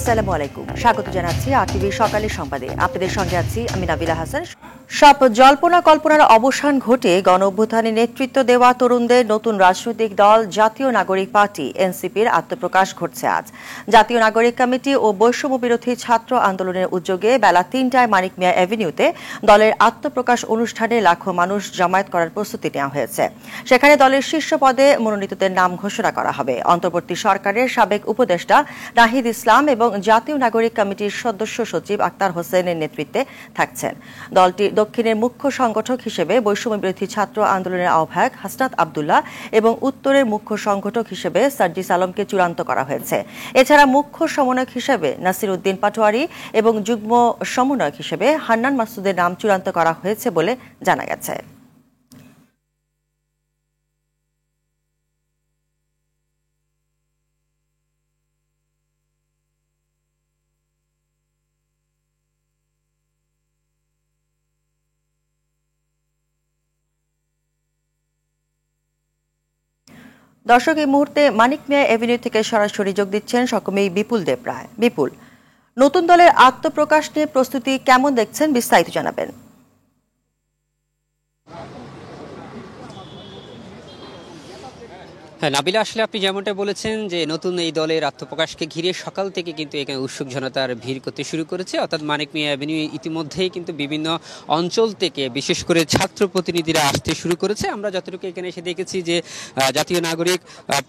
আসসালামু আলাইকুম, স্বাগত জানাচ্ছি আরটিভি সকালের সংবাদে। আপনাদের সঙ্গে আছি আমি নাবিলা হাসান। সব জল্পনা কল্পনার অবসান ঘটে গণ অভ্যুত্থানে নেতৃত্ব দেওয়া তরুণদের নতুন রাজনৈতিক দল জাতীয় নাগরিক পার্টি এনসিপির আত্মপ্রকাশ ঘটছে আজ। জাতীয় নাগরিক কমিটি ও বৈষম্য বিরোধী ছাত্র আন্দোলনের উদ্যোগে বেলা ৩টায় মানিক মিয়া অ্যাভিনিউতে দলের আত্মপ্রকাশ অনুষ্ঠানে লাখো মানুষ জমায়েত করার প্রস্তুতি নেওয়া হয়েছে। সেখানে দলের শীর্ষ পদে মনোনীতদের নাম ঘোষণা করা হবে। অন্তর্বর্তী সরকারের সাবেক উপদেষ্টা নাহিদ ইসলাম এবং জাতীয় নাগরিক কমিটির সদস্য সচিব আক্তার হোসেনের নেতৃত্বে থাকছেন। দলটির দক্ষিণের মুখ্য সংগঠক হিসেবে বৈষম্য বিরোধী ছাত্র আন্দোলনের আহ্বায়ক হাসনাত আব্দুল্লাহ এবং উত্তরের মুখ্য সংগঠক হিসেবে সার্জিস আলমকে চূড়ান্ত করা হয়েছে। এছাড়া মুখ্য সমন্বয়ক হিসেবে নাসির উদ্দিন পাটোয়ারি এবং যুগ্ম সমন্বয়ক হিসেবে হান্নান মাসুদের নাম চূড়ান্ত করা হয়েছে বলে জানা গেছে। দর্শক, এই মুহূর্তে মানিক মিয়া এভিনিউ থেকে সরাসরি যোগ দিচ্ছেন সহকর্মী বিপুল দেব রায়। বিপুল, নতুন দলের আত্মপ্রকাশ নিয়ে প্রস্তুতি কেমন দেখছেন, বিস্তারিত জানাবেন। হ্যাঁ নাবিলা, আসলে আপনি যেমনটা বলেছেন যে নতুন এই দলের আত্মপ্রকাশকে ঘিরে সকাল থেকে কিন্তু এখানে উৎসুক জনতার ভিড় করতে শুরু করেছে। অর্থাৎ মানিক মিয়া অ্যাভিনিউ ইতিমধ্যেই কিন্তু বিভিন্ন অঞ্চল থেকে বিশেষ করে ছাত্র প্রতিনিধিরা আসতে শুরু করেছে। আমরা যতটুকু এখানে এসে দেখেছি যে জাতীয় নাগরিক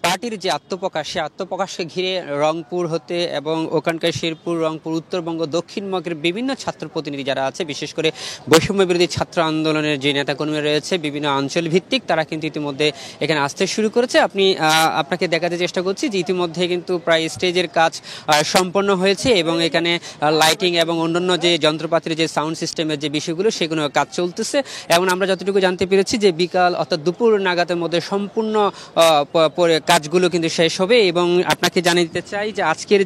পার্টির যে আত্মপ্রকাশ, সে আত্মপ্রকাশকে ঘিরে রংপুর হতে এবং ওখানকার শেরপুর, রংপুর, উত্তরবঙ্গ, দক্ষিণবঙ্গের বিভিন্ন ছাত্র প্রতিনিধি যারা আছে, বিশেষ করে বৈষম্য বিরোধী ছাত্র আন্দোলনের যে নেতাকর্মীরা রয়েছে বিভিন্ন অঞ্চল ভিত্তিক, তারা কিন্তু ইতিমধ্যে এখানে আসতে শুরু করেছে। আপনাকে দেখাতে চেষ্টা করছি যে ইতিমধ্যে কিন্তু প্রায় স্টেজের কাজ সম্পন্ন হয়েছে এবং এখানে লাইটিং এবং অন্যান্য যে যন্ত্রপাতির যে সাউন্ড সিস্টেমের যে বিষয়গুলো, সেগুলো কাজ চলতেছে। এবং আমরা যতটুকু জানতে পেরেছি যে বিকাল অর্থাৎ দুপুর নাগাদের মধ্যে সম্পূর্ণ কাজগুলো কিন্তু শেষ হবে। এবং আপনাকে জানিয়ে দিতে চাই যে আজকের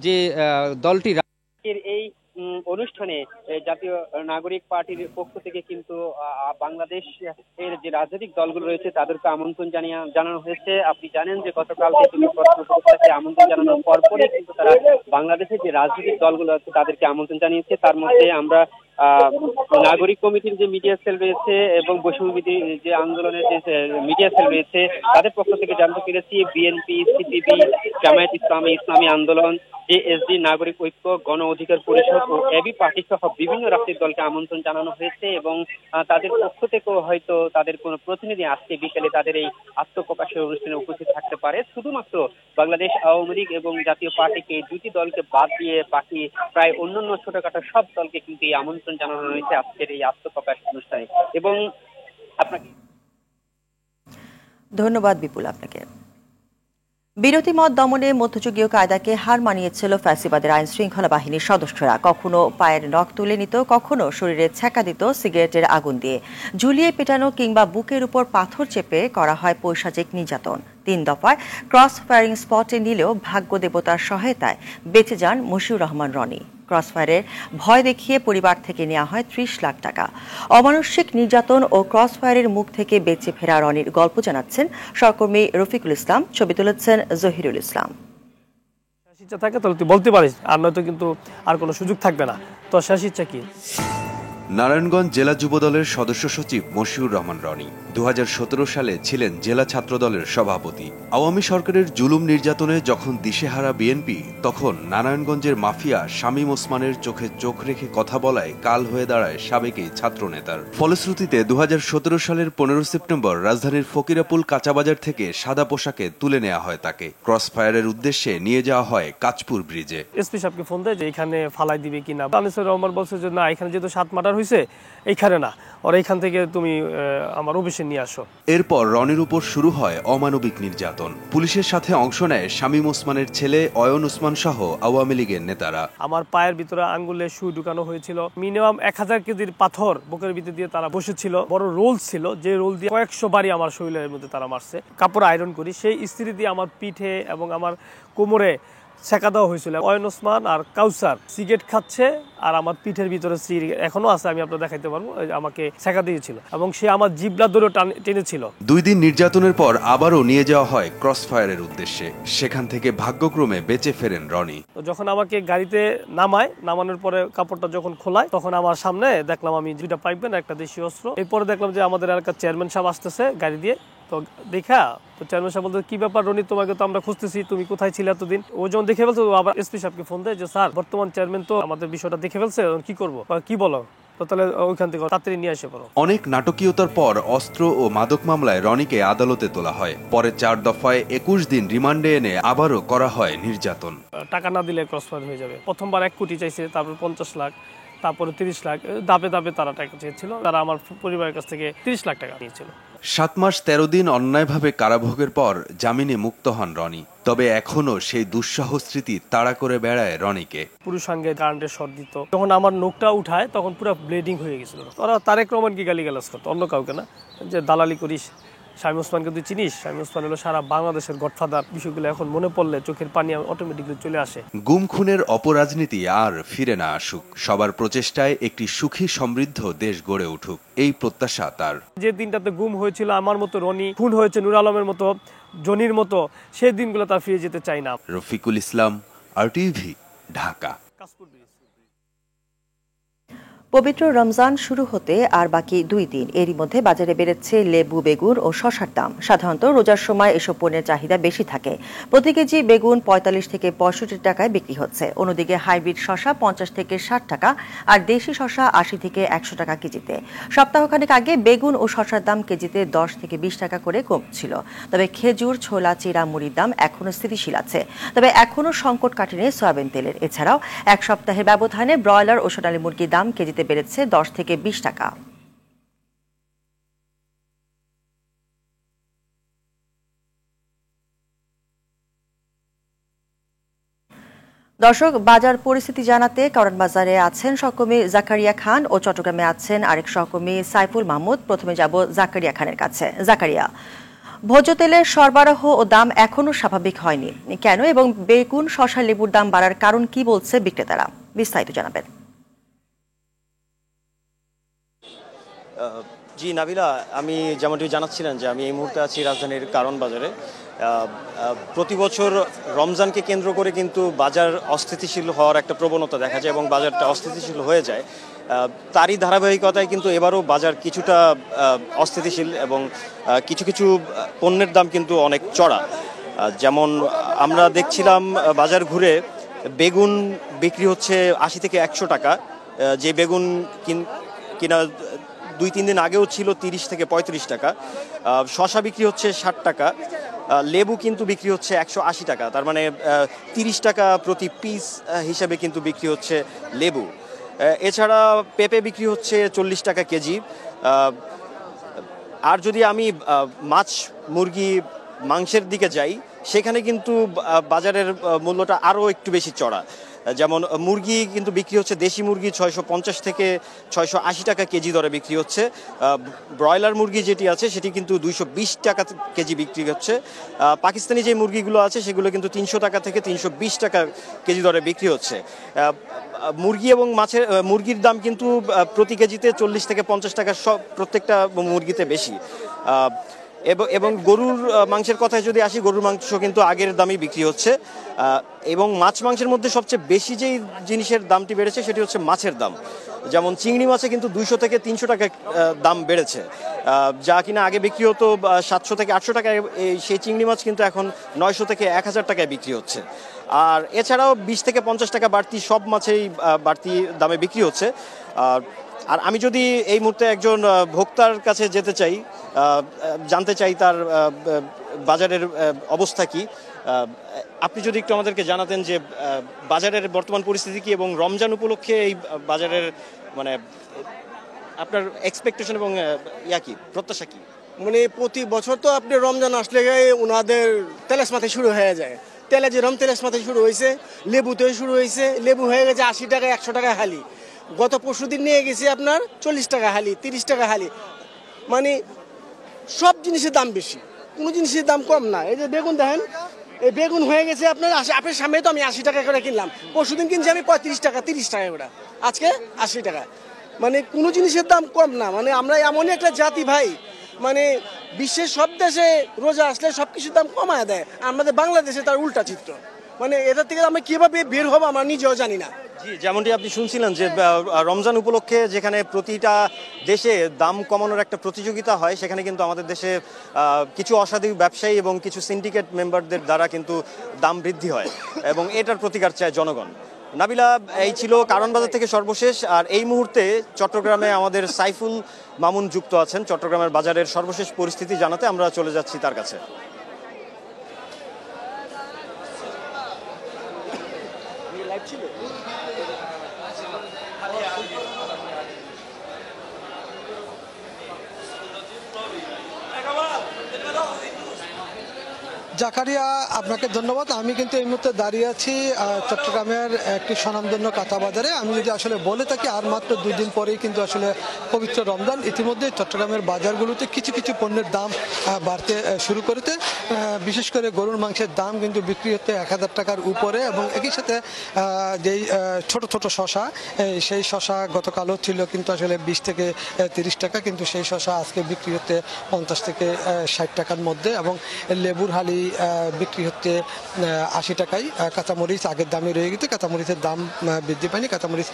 যে দলটি এই অনুষ্ঠানে জাতীয় নাগরিক পার্টির পক্ষ থেকে কিন্তু বাংলাদেশ এর যে রাজনৈতিক দলগুলো রয়েছে তাদেরকে আমন্ত্রণ জানানো হয়েছে। আপনি জানেন যে গতকাল থেকে আমন্ত্রণ জানানোর পরপরই কিন্তু তারা বাংলাদেশের যে রাজনৈতিক দলগুলো আছে তাদেরকে আমন্ত্রণ জানিয়েছে। তার মধ্যে আমরা নাগরিক কমিটির যে মিডিয়া সেল রয়েছে এবং বৈষম্যবিরোধী যে আন্দোলনের যে মিডিয়া সেল রয়েছে তাদের পক্ষ থেকে জানতে পেরেছি বিএনপি, সিপিবি, জামায়াত ইসলামী, ইসলামী আন্দোলন, জেএসডি, নাগরিক ঐক্য, গণ অধিকার পরিষদ ও এবি পার্টি সহ বিভিন্ন রাজনৈতিক দলকে আমন্ত্রণ জানানো হয়েছে। এবং তাদের পক্ষ থেকেও হয়তো তাদের কোনো প্রতিনিধি আজকে বিকেলে তাদের এই আত্মপ্রকাশের অনুষ্ঠানে উপস্থিত থাকতে পারে। শুধুমাত্র বাংলাদেশ আওয়ামী লীগ এবং জাতীয় পার্টিকে, এই দুটি দলকে বাদ দিয়ে বাকি প্রায় অন্যান্য ছোটখাটো সব দলকে কিন্তু এই আমন্ত্রণ জানানো হয়েছে আজকের এই আত্মপ্রকাশ অনুষ্ঠানে। এবং আপনাকে ধন্যবাদ বিপুল। আপনাকে বিরোধী মত দমনে মধ্যযুগীয় কায়দাকে হার মানিয়েছিল ফ্যাসিবাদের আইন শৃঙ্খলা বাহিনীর সদস্যরা। কখনো পায়ের নখ তুলে নিত, কখনো শরীরে ছ্যাঁকা দিত সিগারেটের আগুন দিয়ে। ঝুলিয়ে পেটানো কিংবা বুকের উপর পাথর চেপে করা হয় পৈশাচিক নির্যাতন। ৩ দফায় ক্রস ফায়ারিং স্পটে নিলেও ভাগ্য দেবতার সহায়তায় বেঁচে যান মশিউর রহমান রনি। ক্রসফায়ারের ভয় দেখিয়ে পরিবার থেকে নেওয়া হয় ৩০ লাখ টাকা। অমানুষিক নির্যাতন ও ক্রসফায়ারের মুখ থেকে বেঁচে ফেরা রনির গল্প জানাচ্ছেন সহকর্মী রফিকুল ইসলাম, ছবি তুলেছেন জহিরুল ইসলাম। ইচ্ছা থাকে তাহলে তুই বলতে পারিস, আর নয়তো কিন্তু আর কোনো সুযোগ থাকবে না। তোর শেষ ইচ্ছা কি? নারায়ণগঞ্জ জেলা যুবদলের সদস্য সচিব মশিউর রহমান রনি 2017 সালে ছিলেন জেলা ছাত্রদলের সভাপতি। আওয়ামী সরকারের জুলুম নির্যাতনে যখন দিশেহারা বিএনপি, তখন নারায়ণগঞ্জের মাফিয়া শামীম ওসমানের চোখে চোখ রেখে কথা বলায় কাল হয়ে দাঁড়ায় সাবেক এই ছাত্রনেতার। ফলশ্রুতিতে 2017 সালের 15 সেপ্টেম্বর রাজধানীর ফকিরাপুল কাঁচাবাজার থেকে সাদা পোশাকে তুলে নেওয়া হয় তাকে। ক্রসফায়ারের উদ্দেশ্যে নিয়ে যাওয়া হয় কাঁচপুর ব্রিজে। এসপি সাহেবকে ফোন দেয় যে এখানে ফালাই দিবে কিনা। আনিসুর রহমান বলছে যে না, এখানে যেহেতু 7 মার্ডার হয়েছে এইখানে না, আর এইখান থেকে তুমি আমার অফিসে নিয়ে আসো। এরপর রনির উপর শুরু হয় অমানবিক নির্যাতন। পুলিশের সাথে অংশ নেয় শামীম ওসমানের ছেলে অয়ন ওসমান সহ আওয়ামী লীগের নেতারা। আমার পায়ের ভিতরে আঙ্গুলে সুই ঢুকানো হয়েছিল। মিনিমাম 1000 কেজির পাথর বুকের ভিতরে দিয়ে তারা বসেছিল। বড় রোল ছিল, যে রোল দিয়ে কয়েকশো বারই আমার শরীরের মধ্যে তারা মারছে। কাপড় আয়রন করি, সেই ইস্ত্রি দিয়ে আমার পিঠে এবং আমার কোমরে ছেঁকা দেওয়া হয়েছিল। অয়ন ওসমান আর কাউসার সিগারেট খাচ্ছে আর আমার পিঠের ভিতরে এখনো আছে, আমি আপনার দেখাইতে পারবো, আমাকে ছেঁকা দিয়েছিল এবং সে আমার জিবলা ধরে টেনেছিল। 2 দিন নির্যাতনের পর আবারও নিয়ে যাওয়া হয় ক্রসফায়ারের উদ্দেশ্যে। সেখান থেকে ভাগ্যক্রমে বেঁচে ফেরেন রনি। যখন আমাকে গাড়িতে নামানোর পরে কাপড়টা যখন খোলায়, তখন আমার সামনে দেখলাম আমি 2টা পাইপ গান, একটা দেশীয় অস্ত্র। এরপরে দেখলাম যে আমাদের এলাকার চেয়ারম্যান সাহেব আসতেছে গাড়ি দিয়ে। তো দেখা তো চেয়ারম্যান সাহেব বলতে, কি ব্যাপার রনি, তোমাকে তো আমরা খুঁজতেছি, তুমি কোথায় ছিলে এতদিন? ও যখন দেখে ফেলছে, আবার এসপি সাহেবকে ফোন দেয় যে স্যার, বর্তমান চেয়ারম্যান তো আমাদের বিষয়টা দেখে ফেলছে, কি করবো, কি বলো? তো তাহলে ওইখান থেকে তাড়াতাড়ি নিয়ে এসে পড়ো। অনেক নাটকীয়তার পর অস্ত্র ও মাদক মামলায় রনিকে আদালতে তোলা হয়। পরে 4 দফায় 21 দিন রিমান্ডে এনে আবারও করা হয় নির্যাতন। টাকা না দিলে ক্রসফায়ার হয়ে যাবে। প্রথমবার 1 কোটি চাইছে, তারপর 50 লাখ, তারপরে 30 লাখ, দাবে দাবে তারা টাকা চেয়েছিল। তারা আমার পরিবারের কাছ থেকে 30 লাখ টাকা নিয়েছিল। 7 মাস 13 দিন অন্যায়ভাবে কারাভোগের পর জামিনে মুক্ত হন রনি। তবে এখনো সেই দুঃসহ স্মৃতি তাড়া করে বেড়ায় রনিকে। পুরুষাঙ্গে কারেন্টের শর্ট দিত, যখন আমার নোকটা উঠায় তখন পুরো ব্লিডিং হয়ে গেছিল। ওরা তারেক রহমানকে গালিগালাজ করতো, অন্য কাউকে না, যে দালালি করিস। শামীম ওসমানকে তুই চিনিস? শামীম ওসমান হলো সারা বাংলাদেশের গডফাদার। বিষয়গুলো এখন মনে পড়লে চোখের পানি অটোমেটিকলি চলে আসে। গুম খুনের অপরাজনীতি আর ফিরে না আসুক। সবার প্রচেষ্টায় একটি সুখী সমৃদ্ধ দেশ গড়ে উঠুক, এই প্রত্যাশা তার। যে দিনটাতে গুম হয়েছিল আমার মতো রনি, খুন হয়েছে নূর আলমের মতো, জনির মতো, সেই দিনগুলো তার ফিরে যেতে চাই না। রফিকুল ইসলাম, RTV, ঢাকা। পবিত্র রমজান শুরু হতে আর বাকি 2 দিন। এরই মধ্যে বাজারে বেড়েছে লেবু, বেগুন ও শসার দাম। সাধারণত রোজার সময় এসব পণ্যের চাহিদা বেশি থাকে। প্রতি কেজি বেগুন 45 থেকে 65 টাকায় বিক্রি হচ্ছে। অন্যদিকে হাইব্রিড শসা 50 থেকে 60 টাকা আর দেশি শসা 80 থেকে 100 টাকা কেজিতে। সপ্তাহখানেক আগে বেগুন ও শসার দাম কেজিতে 10 থেকে 20 টাকা করে কমছিল। তবে খেজুর, ছোলা, চিড়া, মুড়ির দাম এখনো স্থিতিশীল আছে। তবে এখনো সংকট কাটেনি সয়াবিন তেলের। এছাড়াও 1 সপ্তাহের ব্যবধানে ব্রয়লার ও সোনালী মুরগির দাম কেজিতে বেড়েছে 10 থেকে 20 টাকা। দর্শক, বাজার পরিস্থিতি জানাতে কারণ বাজারে আছেন সহকর্মী জাকারিয়া খান ও চট্টগ্রামে আছেন আরেক সহকর্মী সাইফুল মাহমুদ। প্রথমে যাব জাকারিয়া খানের কাছে। জাকারিয়া, ভোজ্য তেলের সরবরাহ ও দাম এখনো স্বাভাবিক হয়নি কেন, এবং বেগুন, শসা, লেবুর দাম বাড়ার কারণ কি বলছে বিক্রেতারা? বিস্তারিত জানাবেন। জি নাবিলা, আমি যেমনটি জানাচ্ছিলেন যে আমি এই মুহূর্তে আছি রাজধানীর কারণ বাজারে। প্রতি বছর রমজানকে কেন্দ্র করে কিন্তু বাজার অস্থিতিশীল হওয়ার একটা প্রবণতা দেখা যায় এবং বাজারটা অস্থিতিশীল হয়ে যায়। তারই ধারাবাহিকতায় কিন্তু এবারও বাজার কিছুটা অস্থিতিশীল এবং কিছু কিছু পণ্যের দাম কিন্তু অনেক চড়া। যেমন আমরা দেখছিলাম বাজার ঘুরে বেগুন বিক্রি হচ্ছে 80 থেকে 100 টাকা, যে বেগুন কিনা 2-3 দিন আগেও ছিল 30 থেকে 35 টাকা। শসা বিক্রি হচ্ছে 60 টাকা, লেবু কিন্তু বিক্রি হচ্ছে 180 টাকা। তার মানে 30 টাকা প্রতি পিস হিসাবে কিন্তু বিক্রি হচ্ছে লেবু। এছাড়া পেঁপে বিক্রি হচ্ছে 40 টাকা কেজি। আর যদি আমি মাছ, মুরগি, মাংসের দিকে যাই, সেখানে কিন্তু বাজারের মূল্যটা আরও একটু বেশি চড়া। যেমন মুরগি কিন্তু বিক্রি হচ্ছে, দেশি মুরগি 650 থেকে 680 টাকা কেজি দরে বিক্রি হচ্ছে। ব্রয়লার মুরগি যেটি আছে সেটি কিন্তু 220 টাকা কেজি বিক্রি হচ্ছে। পাকিস্তানি যে মুরগিগুলো আছে সেগুলো কিন্তু 300 টাকা থেকে 320 টাকা কেজি দরে বিক্রি হচ্ছে। মুরগি এবং মুরগির দাম কিন্তু প্রতি কেজিতে 40 থেকে 50 টাকা সব প্রত্যেকটা মুরগিতে বেশি। এবং গরুর মাংসের কথায় যদি আসি, গরুর মাংস কিন্তু আগের দামই বিক্রি হচ্ছে। এবং মাছ মাংসের মধ্যে সবচেয়ে বেশি যেই জিনিসের দামটি বেড়েছে সেটি হচ্ছে মাছের দাম। যেমন চিংড়ি মাছে কিন্তু 200 থেকে 300 টাকা দাম বেড়েছে, যা কিনা আগে বিক্রি হতো 700 থেকে 800 টাকায়। সেই চিংড়ি মাছ কিন্তু এখন 900 থেকে 1000 টাকায় বিক্রি হচ্ছে। আর এছাড়াও 20 থেকে 50 টাকা বাড়তি সব মাছেই বাড়তি দামে বিক্রি হচ্ছে। আর আমি যদি এই মুহূর্তে একজন ভোক্তার কাছে যেতে চাই, জানতে চাই তার বাজারের অবস্থা কি, আপনি যদি একটু আমাদেরকে জানাতেন যে বাজারের বর্তমান পরিস্থিতি কি এবং রমজান উপলক্ষে এই বাজারের মানে আপনার এক্সপেকটেশন এবং কি প্রত্যাশা কি? মানে প্রতি বছর তো আপনি রমজান আসলে ওনাদের তেলেস মাথায় শুরু হয়ে যায়। তেলে যেরকম তেলেস মাথায় শুরু হয়েছে, লেবুতেও শুরু হয়েছে। লেবু হয়ে গেছে 80 টাকা, 100 টাকা হালি। গত পরশুদিন নিয়ে গেছি আপনার 40 টাকা হালি, 30 টাকা হালি। মানে সব জিনিসের দাম বেশি, কোনো জিনিসের দাম কম না। এই যে বেগুন দেখেন এই বেগুন হয়ে গেছে আপনার আপনার সামনে তো আমি 80 টাকা করে কিনলাম, পরশুদিন কিনছি আমি 35 টাকা 30 টাকা করে, আজকে 80 টাকা। মানে কোনো জিনিসের দাম কম না। মানে আমরা এমনই একটা জাতি ভাই, মানে বিশ্বের সব দেশে রোজা আসলে সব কিছুর দাম কমায় দেয়, আমাদের বাংলাদেশে তার উল্টা চিত্র। মানে এটা থেকে আমরা কিভাবে বের হবো আমরা নিজেও জানি না। জি, যেমনটি আপনি শুনছিলেন যে রমজান উপলক্ষে যেখানে প্রতিটা দেশে দাম কমানোর একটা প্রতিযোগিতা হয়, সেখানে কিন্তু আমাদের দেশে কিছু অসাধু ব্যবসায়ী এবং কিছু সিন্ডিকেট মেম্বারদের দ্বারা কিন্তু দাম বৃদ্ধি হয় এবং এটার প্রতিকার চায় জনগণ। নাবিলা, এই ছিল কারণ বাজার থেকে সর্বশেষ। আর এই মুহূর্তে চট্টগ্রামে আমাদের সাইফুল মামুন যুক্ত আছেন চট্টগ্রামের বাজারের সর্বশেষ পরিস্থিতি জানাতে। আমরা চলে যাচ্ছি তার কাছে। জাকারিয়া, আপনাকে ধন্যবাদ। আমি কিন্তু এই মুহূর্তে দাঁড়িয়ে আছি চট্টগ্রামের একটি স্বনামধন্য কাঁচা বাজারে। আমি যদি আসলে বলে থাকি আর মাত্র 2 দিন পরেই কিন্তু আসলে পবিত্র রমজান। ইতিমধ্যে চট্টগ্রামের বাজারগুলোতে কিছু কিছু পণ্যের দাম বাড়তে শুরু করেছে। বিশেষ করে গরুর মাংসের দাম কিন্তু বিক্রি হচ্ছে 1000 টাকার উপরে, এবং একই সাথে যেই ছোট ছোট শশা, সেই শশা গতকালও ছিল কিন্তু আসলে 20 থেকে 30 টাকা, কিন্তু সেই শশা আজকে বিক্রি হচ্ছে 50 থেকে 60 টাকার মধ্যে, এবং লেবুর হালি বিক্রি হচ্ছে 80 টাকায়। কাঁচামরিচ আগের দামে রয়ে গেছে, কাঁচামরিচের দাম বৃদ্ধি পায়নি। কাঁচামরিচ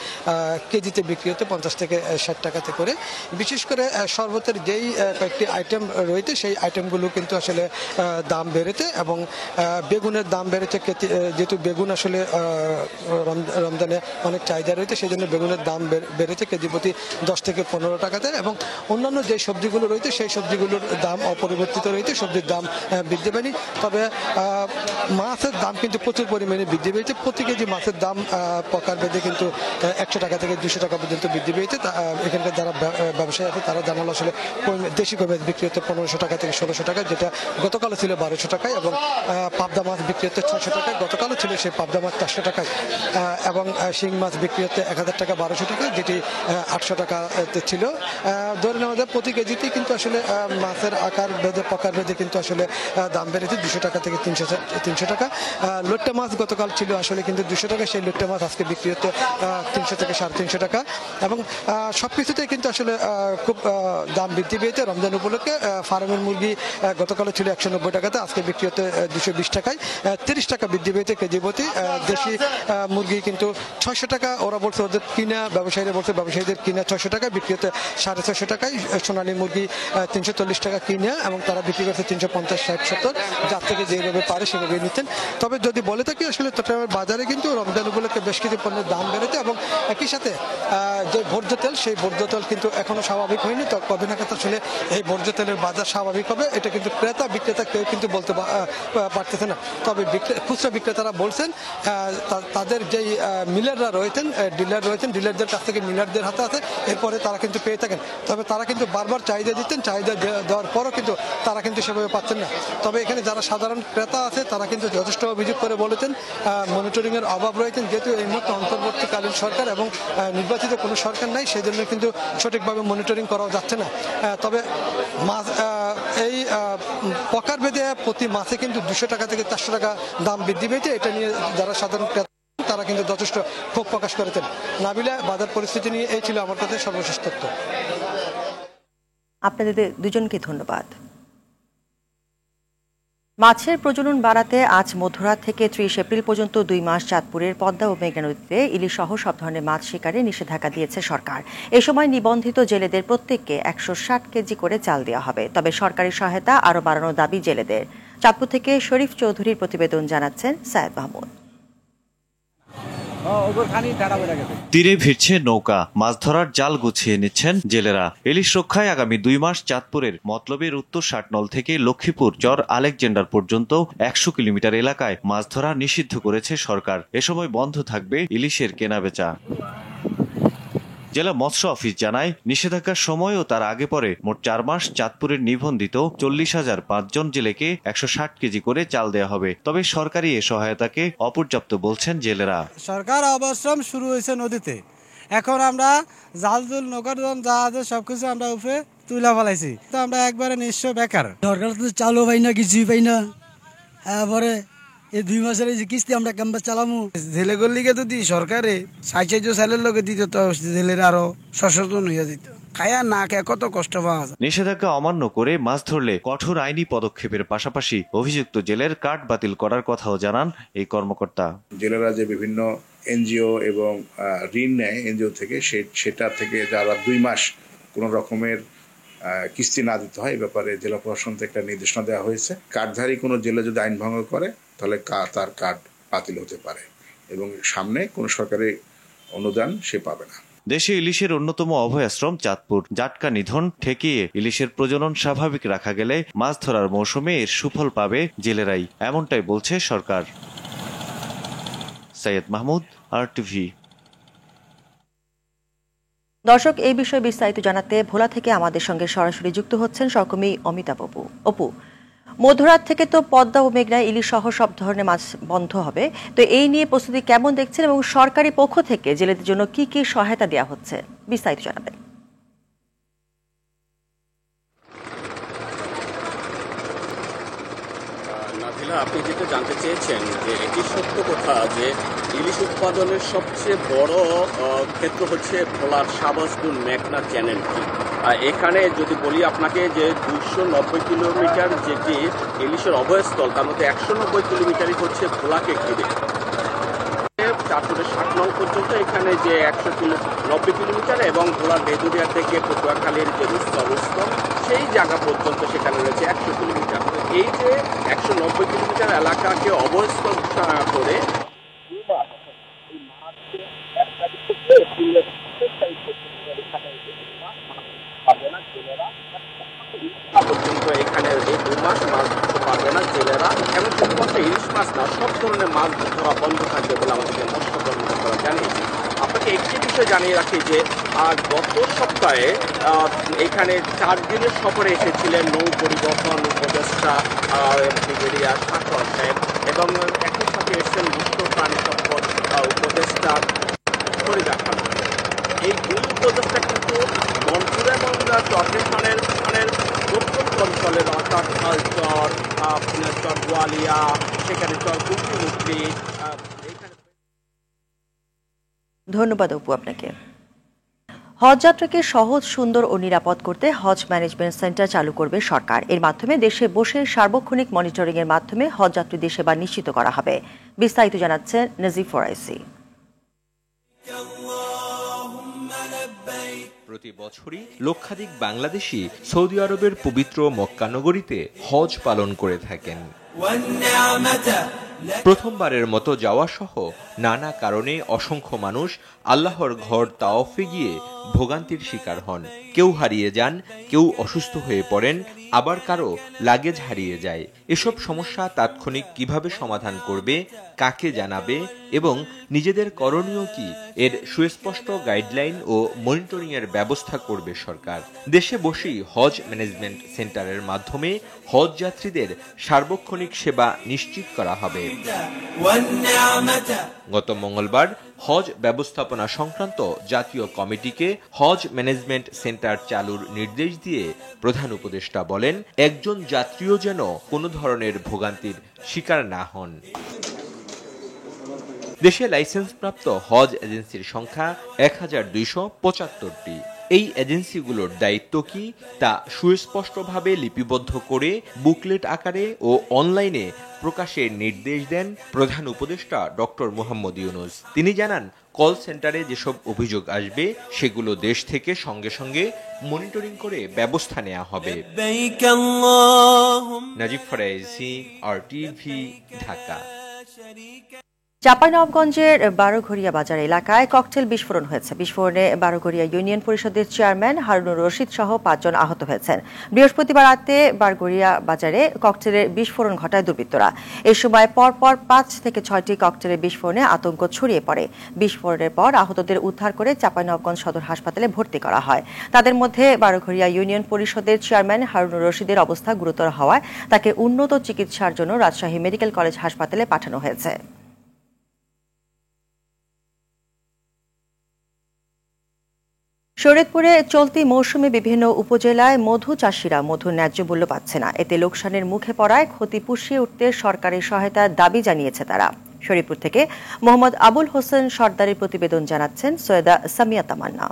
কেজিতে বিক্রি হচ্ছে 50 থেকে 60 টাকাতে করে। বিশেষ করে শরবতের যেই কয়েকটি আইটেম রয়েছে সেই আইটেমগুলো কিন্তু আসলে দাম বেড়েছে, এবং বেগুনের দাম বেড়েছে। যেহেতু বেগুন আসলে রমজানে অনেক চাহিদা রয়েছে, সেই জন্য বেগুনের দাম বেড়েছে কেজি প্রতি 10 থেকে 15 টাকাতে, এবং অন্যান্য যে সবজিগুলো রয়েছে সেই সবজিগুলোর দাম অপরিবর্তিত রয়েছে, সবজির দাম বৃদ্ধি পায়নি। তবে মাছের দাম কিন্তু প্রচুর পরিমাণে বৃদ্ধি পেয়েছে। প্রতি কেজি মাছের দাম প্রকার ভেদে কিন্তু 100 টাকা থেকে 200 টাকা পর্যন্ত বৃদ্ধি পেয়েছে। এখানকার যারা ব্যবসায়ী আছে তারা জানালো আসলে দেশি কমে বিক্রি হচ্ছে 1500 টাকা থেকে 1600 টাকা, যেটা গতকালও ছিল 1200 টাকায়, এবং পাবদা মাছ বিক্রি হচ্ছে 600 টাকায়, গতকালও ছিল সেই পাবদা মাছ 400 টাকায়, এবং শিং মাছ বিক্রি হচ্ছে 1000 টাকা 1200 টাকা, যেটি 800 টাকাতে ছিল। ধরে নেওয়া যায় প্রতি কেজিতেই কিন্তু আসলে মাছের আকার ভেদে প্রকার ভেদে কিন্তু আসলে দাম বেড়েছে 200 টাকা থেকে 300 টাকা। লোট্টা মাছ গতকাল ছিল আসলে কিন্তু 200 টাকা, সেই লোট্টা মাছ আজকে বিক্রি হচ্ছে 300 থেকে 350 টাকা, এবং সবকিছুতেই কিন্তু আসলে খুব দাম বৃদ্ধি পেয়েছে রমজান উপলক্ষে। ফার্মের মুরগি গতকালও ছিল 190 টাকাতে, আজকে বিক্রি হচ্ছে 220 টাকায়, 30 টাকা বৃদ্ধি পেয়েছে কেজি প্রতি। দেশি মুরগি কিন্তু 600 টাকা, ওরা বলছে ওদের কিনা, ব্যবসায়ীরা বলছে ব্যবসায়ীদের কিনা 600 টাকায়, বিক্রি হচ্ছে 650 টাকায়। সোনালী মুরগি 340 টাকা কিনা, এবং তারা বিক্রি করছে 350, 60, 70, যার থেকে যেভাবে পারে সেভাবে নিচ্ছেন। তবে যদি বলে থাকি আসলে চট্টগ্রামের বাজারে কিন্তু রমজান উপলক্ষে বেশ কিছু পণ্যের দাম বেড়েছে, এবং একই সাথে যে ভোজ্য তেল, সেই ভোজ্য তেল কিন্তু এখনো স্বাভাবিক হয়নি। তো কবে নাগাদ আসলে এই ভোজ্য তেলের বাজার স্বাভাবিক হবে এটা কিন্তু ক্রেতা বিক্রেতা কেউ কিন্তু বলতে পারতেছে না। তবে খুচরা বিক্রেতারা বলছেন তাদের যেই মিলাররা রয়েছেন, ডিলার রয়েছেন, ডিলারদের কাছ থেকে মিলারদের হাতে আছে, এরপরে তারা কিন্তু পেয়ে থাকেন। তবে তারা কিন্তু বারবার চাহিদা দিচ্ছেন, চাহিদা দেওয়ার পরও কিন্তু তারা কিন্তু সেভাবে পাচ্ছেন না। তবে এখানে যারা সাধারণ ক্রেতা আছে তারা কিন্তু যথেষ্ট অভিযোগ করে বলেছেন মনিটরিং এর অভাব রয়েছেন, যেহেতু এই মুহূর্তে অন্তর্বর্তীকালীন সরকার এবং নির্বাচিত কোনো সরকার নাই, সেই জন্য কিন্তু সঠিকভাবে মনিটরিং করা যাচ্ছে না। তবে মাছ এই প্রকার ভেদে প্রতি মাসে কিন্তু 200 টাকা থেকে 400 টাকা দাম বৃদ্ধি পেয়েছে। এটা নিয়ে যারা সাধারণ ক্রেতা তারা কিন্তু যথেষ্ট ক্ষোভ প্রকাশ করেছেন। নাবিলা, বাজার পরিস্থিতি নিয়ে এই ছিল আমার কাছে সর্বশেষ তথ্য। আপনাদের দুজনকে ধন্যবাদ। মাছের প্রজনন বাড়াতে আজ মধ্যরাত থেকে 30 এপ্রিল পর্যন্ত 2 মাস চাঁদপুরের পদ্মা ও মেঘনা নদীতে ইলিশ সহ সব ধরনের মাছ শিকারে নিষেধাজ্ঞা দিয়েছে সরকার। এ সময় নিবন্ধিত জেলেদের প্রত্যেককে 160 কেজি করে চাল দেওয়া হবে। তবে সরকারি সহায়তা আরও বাড়ানোর দাবি জেলেদের। চাঁদপুর থেকে শরীফ চৌধুরীর প্রতিবেদন জানাচ্ছেন সায়েদ মাহমুদ। তীরে ভিড়ছে নৌকা, মাছ ধরার জাল গুছিয়ে নিচ্ছেন জেলেরা। ইলিশ রক্ষায় আগামী 2 মাস চাঁদপুরের মতলবের উত্তর 60 নল থেকে লক্ষ্মীপুর চর আলেকজান্ডার পর্যন্ত 100 কিলোমিটার এলাকায় মাছ ধরা নিষিদ্ধ করেছে সরকার। এ সময় বন্ধ থাকবে ইলিশের কেনাবেচা। জেলা মৎস্য অফিস জানায়, নিষেধাজ্ঞার সময় ও তার আগে পরে মোট 4 মাস চাঁদপুরের নিবন্ধিত 40,005 জন জেলেকে 160 কেজি করে চাল দেওয়া হবে। তবে সরকারি এ সহায়তাকে অপর্যাপ্ত বলছেন জেলেরা। সরকার অবশ্রম শুরু হয়েছে নদীতে, এখন আমরা জাল জুল নৌকার যা আছে সবকিছু আমরা উপরে তুলে ফেলাইছি, তো আমরা একবারে নিঃস্ব বেকার। সরকার তো চালও পাই না, কিছুই পাই না, তারপরে এই 2 মাসের এই যে কিস্তি আমরা কেমবা চালামু জেলে গল্লিকে যদি সরকারে সাইচাইজো সাইলের লগে দিত তো জেলের আরো সচেতন হইয়া দিত খায়া না খেয়ে কত কষ্ট পাওয়া যায়। নিষেধাজ্ঞা অমান্য করে মাছ ধরলে কঠোর আইনি পদক্ষেপের পাশাপাশি অভিযুক্ত জেলের কার্ড বাতিল করার কথাও জানান এই কর্মকর্তা। জেলেরা যে বিভিন্ন এনজিও এবং ঋণ নেয় এনজিও থেকে সেটা থেকে যারা 2 মাস কোনো রকমের কিস্তি না দিতে হয়, এই ব্যাপারে জেলা প্রশাসন থেকে একটা নির্দেশনা দেওয়া হয়েছে। কার্ডধারী কোনো জেলে যদি আইন ভঙ্গ করে তাহলে তার কার্ড বাতিল হতে পারে এবং সামনে কোনো সরকারি অনুদান সে পাবে না। দেশে ইলিশের অন্যতম অভয়াশ্রম চাঁদপুর জাটকা নিধন ঠেকিয়ে ইলিশের প্রজনন স্বাভাবিক রাখা গেলে মাছ ধরার মৌসুমে এর সুফল পাবে জেলেরাই, এমনটাই বলছে সরকার। সৈয়দ মাহমুদ, RTV। দর্শক, এই বিষয়ে বিস্তারিত জানাতে ভোলা থেকে আমাদের সঙ্গে সরাসরি যুক্ত হচ্ছেন সহকর্মী অমিতাভ অপু। মধ্যরাত থেকে তো পদ্মা ও মেঘনায় ইলিশ সহ সব ধরনের মাছ বন্ধ হবে, তো এই নিয়ে প্রস্তুতি কেমন দেখছেন এবং সরকারি পক্ষ থেকে জেলেদের জন্য কি কি সহায়তা দেওয়া হচ্ছে, বিস্তারিত জানাবেন। নাভিলা, আপনি যেটা জানতে চেয়েছেন যে এটি সত্য কথা যে ইলিশ উৎপাদনের সবচেয়ে বড় ক্ষেত্র হচ্ছে ভোলার শাহবাজপুর মেঘনা চ্যানেলটি। এখানে যদি বলি আপনাকে যে 290 কিলোমিটার যেটি ইলিশের অভয়স্থল, তার মধ্যে 190 কিলোমিটারই হচ্ছে ভোলাকে ঘিরে। চাঁদপুরের 60 নং পর্যন্ত এখানে যে 190 কিলোমিটার এবং ভোলার বেদুরিয়া থেকে পটুয়াখালীর যে রুস্তম সেই জায়গা পর্যন্ত সেখানে রয়েছে 100 কিলোমিটার। এই যে 190 কিলোমিটার এলাকাকে অবস্থল করে পর্যন্ত এখানে এই 2 মাস মাছ ধরতে পারবে না জেলেরা, এবং শুধুমাত্র ইলিশ মাছ না, সব ধরনের মাছ ধরা বন্ধ থাকবে বলে আমাদেরকে মৎস্য কর্মকর্তারা জানিয়েছে। আপনাকে একটি বিষয় জানিয়ে রাখি যে গত সপ্তাহে এখানে 4 দিনের সফরে এসেছিলেন নৌ পরিবহন উপদেষ্টা ব্রিগেডিয়ার সাকর সাহেব এবং একই সাথে এসেছেন মুক্ত প্রাণী সম্পদ উপদেষ্টা ফরিদা খান। এই 2 উপদেষ্টা কিন্তু মনপুর এবং চট্টগ্রামের প্রত্যন্ত অঞ্চলের অর্থাৎ চর গোয়ালিয়া, সেখানে চর কুকিমুক্তি। ধন্যবাদ অপু আপনাকে। হজ যাত্রাকে সহজ, সুন্দর ও নিরাপদ করতে হজ ম্যানেজমেন্ট সেন্টার চালু করবে সরকার। এর মাধ্যমে দেশে বসে সার্বক্ষণিক মনিটরিং এর মাধ্যমে হজ যাত্রীদের সেবা নিশ্চিত করা হবে। বিস্তারিত জানাচ্ছেন নাজিফ ফরাইসি। প্রতি বছরই লক্ষাধিক বাংলাদেশি সৌদি আরবের পবিত্র মক্কা নগরীতে হজ পালন করে থাকেন। প্রথমবারের মতো যাওয়া সহ নানা কারণে অসংখ্য মানুষ আল্লাহর ঘর তাওয়াফে গিয়ে ভোগান্তির শিকার হন। কেউ হারিয়ে যান, কেউ অসুস্থ হয়ে পড়েন, আবার কারো লাগেজ হারিয়ে যায়। এসব সমস্যা তাৎক্ষণিক কিভাবে সমাধান করবে, কাকে জানাবে এবং নিজেদের করণীয় কি, এর সুস্পষ্ট গাইডলাইন ও মনিটরিং এর ব্যবস্থা করবে সরকার। দেশে বসেই হজ ম্যানেজমেন্ট সেন্টারের মাধ্যমে হজ যাত্রীদের সার্বক্ষণিক সেবা নিশ্চিত করা হবে। গত মঙ্গলবার হজ ব্যবস্থাপনা সংক্রান্ত জাতীয় কমিটিকে হজ ম্যানেজমেন্ট সেন্টার চালুর নির্দেশ দিয়ে প্রধান উপদেষ্টা বলেন, একজন যাত্রীও যেন কোনো ধরনের ভোগান্তির শিকার না হন। দেশে লাইসেন্সপ্রাপ্ত হজ এজেন্সির সংখ্যা 1275টি। এই এজেন্সিগুলোর দায়িত্ব কি তা সুস্পষ্টভাবে লিপিবদ্ধ করে বুকলেট আকারে ও অনলাইনে প্রকাশের নির্দেশ দেন প্রধান উপদেষ্টা ডক্টর মোহাম্মদ ইউনূস। তিনি জানান, কল সেন্টারে যেসব অভিযোগ আসবে সেগুলো দেশ থেকে সঙ্গে সঙ্গে মনিটরিং করে ব্যবস্থা নেওয়া হবে। নাজিফ ফরাইসি, RTV, ঢাকা। চাঁপাইনবাবগঞ্জের বারোঘরিয়া বাজার এলাকায় ককটেল বিস্ফোরণ হয়েছে। বিস্ফোরণে বারোঘরিয়া ইউনিয়ন পরিষদের চেয়ারম্যান হারুনুর রশিদ সহ 5 জন আহত হয়েছেন। বৃহস্পতিবার রাতে বারোঘরিয়া বাজারে ককটেলের বিস্ফোরণ ঘটায় দুর্বৃত্তরা। এ সময় পরপর 5 থেকে 6টি ককটেলের বিস্ফোরণে আতঙ্ক ছড়িয়ে পড়ে। বিস্ফোরণের পর আহতদের উদ্ধার করে চাঁপাইনবাবগঞ্জ সদর হাসপাতালে ভর্তি করা হয়। তাদের মধ্যে বারোঘরিয়া ইউনিয়ন পরিষদের চেয়ারম্যান হারুনুর রশিদের অবস্থা গুরুতর হওয়ায় তাকে উন্নত চিকিৎসার জন্য রাজশাহী মেডিকেল কলেজ হাসপাতালে পাঠানো হয়েছে। শরীয়তপুরে চলতি মৌসুমে বিভিন্ন উপজেলায় মধু চাষিরা মধুর ন্যায্য মূল্য পাচ্ছে না। এতে লোকসানের মুখে পড়ায় ক্ষতি পুষিয়ে উঠতে সরকারি সহায়তার দাবি জানিয়েছে তারা। শরীয়তপুর থেকে মোহাম্মদ আবুল হোসেন সর্দারের প্রতিবেদন জানাচ্ছেন সৈয়দা সামিয়া তামান্না।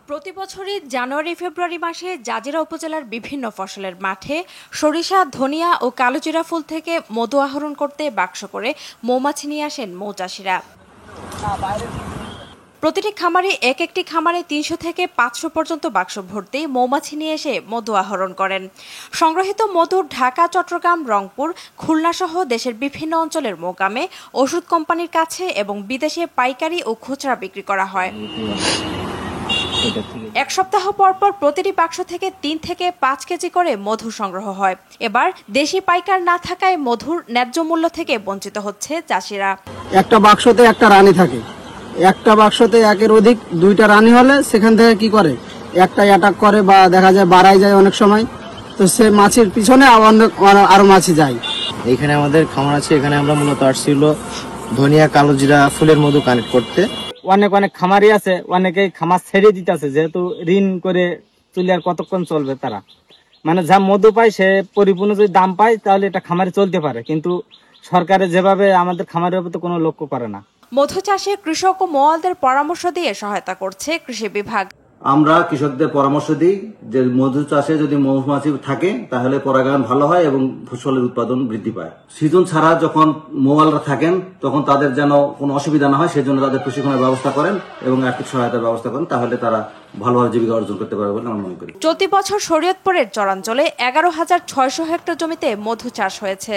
প্রতি বছরই জানুয়ারি ফেব্রুয়ারি মাসে জাজিরা উপজেলার বিভিন্ন ফসলের মাঠে সরিষা, ধনিয়া ও কালোজিরা ফুল থেকে মধু আহরণ করতে বাক্স করে মৌমাছি নিয়ে আসেন মৌচাষিরা। প্রতিটি খামারে একটি খামারে ৩০০ থেকে ৫০০ পর্যন্ত বাক্স ভর্তি মৌমাছি নিয়ে এসে মধু আহরণ করেন। সংগ্রহিত মধু ঢাকা, চট্টগ্রাম, রংপুর, খুলনা সহ দেশের বিভিন্ন অঞ্চলের মোকামে ওষুধ কোম্পানির কাছে এবং বিদেশে পাইকারি ও খুচরা বিক্রি করা হয়। এক সপ্তাহ পর পর প্রতিটি বাক্স থেকে ৩ থেকে ৫ কেজি করে মধু সংগ্রহ হয়। এবার দেশি পাইকার না থাকায় মধুর ন্যায্য মূল্য থেকে বঞ্চিত হচ্ছে চাষিরা। একটা বাক্সতে একটা রানী থাকে, একটা বাক্সতে একের অধিক 2টা রানী হলে সেখান থেকে কি করে, একটা অ্যাটাক করে বা দেখা যায় বাড়াই যায় অনেক সময়, তো সে মাছির পিছনে আরো মাছি যায়। এখানে আমাদের খামার আছে, এখানে আমরা মূলত আসছিল ধনিয়া, কালোজিরা ফুলের মধু কানেক্ট করতে। অনেক খামারি আছে, অনেকেই খামার ছেড়ে দিতেছে, যেহেতু ঋণ করে চলে আর কতক্ষণ চলবে তারা, মানে যা মধু পায় সে পরিপূর্ণ যদি দাম পায় তাহলে এটা খামারে চলতে পারে, কিন্তু সরকারের যেভাবে আমাদের খামারের উপর তো কোনো লক্ষ্য করে না। মধু চাষে কৃষক ও মোয়ালদের পরামর্শ দিয়ে সহায়তা করছে কৃষি বিভাগ। আমরা কৃষকদের পরামর্শ দিই যে মধু চাষে যদি মৌমাছি থাকে তাহলে পরাগায়ন ভালো হয় এবং ফসলের উৎপাদন বৃদ্ধি পায়। সিজন ছাড়া যখন মোয়ালরা থাকেন তখন তাদের যেন কোনো অসুবিধা না হয় সেজন্য তাদের প্রশিক্ষণের ব্যবস্থা করেন এবং আর্থিক সহায়তার ব্যবস্থা করেন, তাহলে তারা ভালোভাবে জীবিকা অর্জন করতে পারবে বলে আমি মনে করি। চলতি বছর শরীয়তপুরের চরাঞ্চলে 11,600 হেক্টর জমিতে মধু চাষ হয়েছে।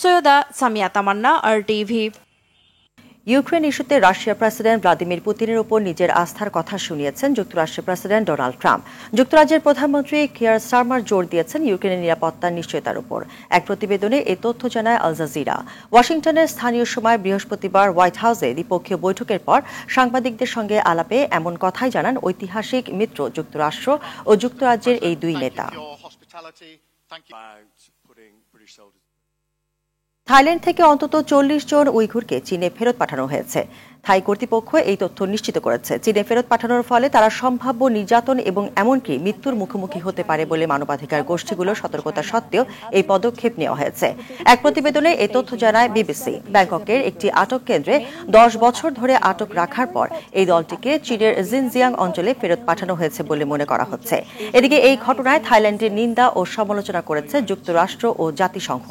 সৈয়দা সামিয়া তামান্না, RTV। ইউক্রেন ইস্যুতে রাশিয়ার প্রেসিডেন্ট ভ্লাদিমির পুতিনের উপর নিজের আস্থার কথা শুনিয়েছেন যুক্তরাষ্ট্রের প্রেসিডেন্ট ডোনাল্ড ট্রাম্প। যুক্তরাজ্যের প্রধানমন্ত্রী কিয়ার স্টারমার জোর দিয়েছেন ইউক্রেনের নিরাপত্তার নিশ্চয়তার উপর। এক প্রতিবেদনে এই তথ্য জানায় আল জাজিরা। ওয়াশিংটনের স্থানীয় সময় বৃহস্পতিবার হোয়াইট হাউসে দ্বিপক্ষীয় বৈঠকের পর সাংবাদিকদের সঙ্গে আলাপে এমন কথাই জানান ঐতিহাসিক মিত্র যুক্তরাষ্ট্র ও যুক্তরাজ্যের এই দুই নেতা। থাইল্যান্ড থেকে অন্তত 40 জন উইঘুরকে চীনে ফেরত পাঠানো হয়েছে। থাই কর্তৃপক্ষ এই তথ্য নিশ্চিত করেছে। চীনে ফেরত পাঠানোর ফলে তারা সম্ভাব্য নির্যাতন এবং এমনকি মৃত্যুর মুখোমুখি হতে পারে বলে মানবাধিকার গোষ্ঠীগুলোর সতর্কতা সত্ত্বেও এই পদক্ষেপ নেওয়া হয়েছে। এক প্রতিবেদনে এই তথ্য জানায় বিবিসি। ব্যাংককের একটি আটক কেন্দ্রে 10 বছর ধরে আটক রাখার পর এই দলটিকে চীনের জিনজিয়াং অঞ্চলে ফেরত পাঠানো হয়েছে বলে মনে করা হচ্ছে। এদিকে এই ঘটনায় থাইল্যান্ডের নিন্দা ও সমালোচনা করেছে যুক্তরাষ্ট্র ও জাতিসংঘ।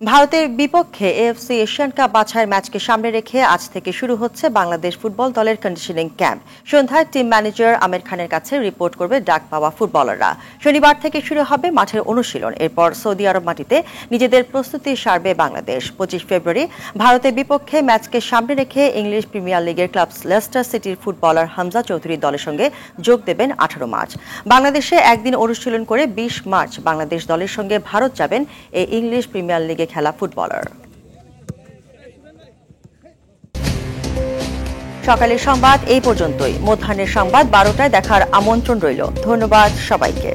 ভারতের বিপক্ষে এএফসি এশিয়ান কাপ বাছাইয়ের ম্যাচকে সামনে রেখে আজ থেকে শুরু হচ্ছে বাংলাদেশ ফুটবল দলের কন্ডিশনিং ক্যাম্প। সন্ধ্যায় টিম ম্যানেজার আমির খানের কাছে রিপোর্ট করবে ডাক পাওয়া ফুটবলাররা। শনিবার থেকে শুরু হবে মাঠের অনুশীলন। এরপর সৌদি আরব মাটিতে নিজেদের প্রস্তুতি সারবে বাংলাদেশ। 25 ফেব্রুয়ারি ভারতের বিপক্ষে ম্যাচকে সামনে রেখে ইংলিশ প্রিমিয়ার লিগের ক্লাব লেস্টার সিটির ফুটবলার হামজা চৌধুরীর দলের সঙ্গে যোগ দেবেন 18 মার্চ। বাংলাদেশে একদিন অনুশীলন করে 20 মার্চ বাংলাদেশ দলের সঙ্গে ভারত যাবেন এই ইংলিশ প্রিমিয়ার লিগে খেলা ফুটবলার। সকালের সংবাদ এই পর্যন্তই। মধ্যাহ্নের সংবাদ 12টায় দেখার আমন্ত্রণ রইল। ধন্যবাদ সবাইকে।